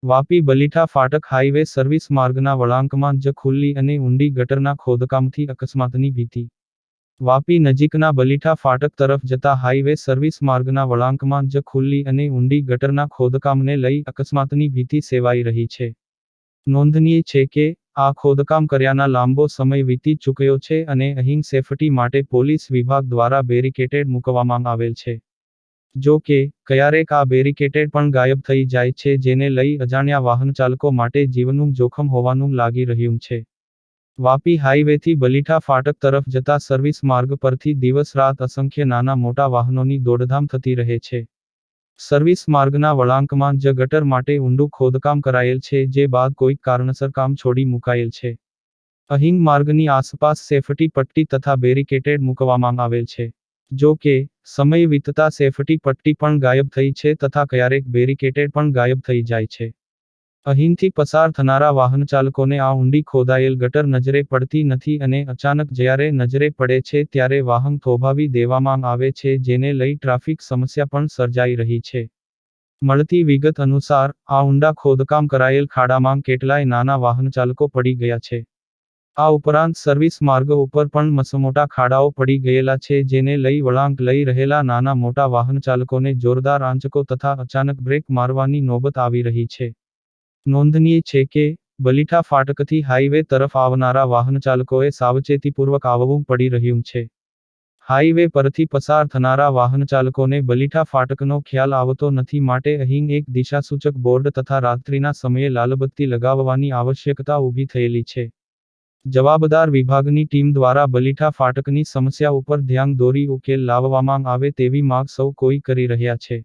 વાપી બલીઠા ફાટક highway service માર્ગના વળાંકમાં જ ખુલ્લી અને ઊંડી ગટરના ખોદકામથી અકસ્માતની ભીતિ. વાપી નજીકના બલીઠા ફાટક તરફ જતા હાઈવે સર્વિસ માર્ગના વળાંકમાં જ ખુલ્લી અને ઊંડી ગટરના ખોદકામને લઈ અકસ્માતની ભીતિ સેવાઈ રહી છે. નોંધનીય છે કે, આ ખોદકામ કર્યાના લાંબો સમય વીતી ચૂક્યો છે અને અહીં સેફટી માટે પોલીસ વિભાગ દ્વારા બેરિકેટેડ મૂકવામાં આવેલ છે. જો કે, ક્યારેક આ બેરિકેટેડ પણ ગાયબ થઈ જાય છે જેને લઈ અજાણ્યા વાહનચાલકો માટે જીવનું જોખમ હોવાનું લાગી રહ્યું છે. વાપી હાઈવેથી બલીઠા ફાટક તરફ જતા સર્વિસ માર્ગ પરથી દિવસ રાત અસંખ્ય નાના મોટા વાહનોની દોડધામ થતી રહે છે. સર્વિસ માર્ગના વળાંકમાં જ ગટર માટે ઊંડું ખોદકામ કરાયેલ છે જે બાદ કોઈક કારણસર કામ છોડી મુકાયેલ છે. અહીં માર્ગની આસપાસ સેફટી પટ્ટી તથા બેરિકેટેડ મૂકવામાં આવેલ છે. જો કે, સમય વીતતા સેફટી પટ્ટી પણ ગાયબ થઈ છે તથા ક્યારેક બેરિકેટેડ પણ ગાયબ થઈ જાય છે. અહીંથી પસાર થનારા વાહનચાલકોને આ ઊંડી ખોદાયેલ ગટર નજરે પડતી નથી અને અચાનક જ્યારે નજરે પડે છે ત્યારે વાહન થોભાવી દેવામાં આવે છે જેને લઈ ટ્રાફિક સમસ્યા પણ સર્જાઈ રહી છે. મળતી વિગત અનુસાર, આ ઊંડા ખોદકામ કરાયેલ ખાડામાં કેટલાય નાના વાહનચાલકો પડી ગયા છે. આ ઉપરાંત સર્વિસ માર્ગ ઉપર પણ મસમોટા ખાડાઓ પડી ગયેલા છે જેને લઈ વળાંક લઈ રહેલા નાના મોટા વાહનચાલકોને જોરદાર આંચકો તથા અચાનક બ્રેક મારવાની નોબત આવી રહી છે. નોંધનીય છે કે, બલીઠા ફાટકથી હાઈવે તરફ આવનારા વાહનચાલકોએ સાવચેતીપૂર્વક આવવું પડી રહ્યું છે. હાઈવે પરથી પસાર થનારા વાહનચાલકોને બલીઠા ફાટકનો ખ્યાલ આવતો નથી માટે અહીં એક દિશાસૂચક બોર્ડ તથા રાત્રિના સમયે લાલબત્તી લગાવવાની આવશ્યકતા ઊભી થયેલી છે. જવાબદાર વિભાગની ટીમ દ્વારા બલીઠા ફાટકની સમસ્યા ઉપર ધ્યાન દોરી ઉકેલ લાવવામાં આવે તેવી માગ સૌ કોઈ કરી રહ્યા છે.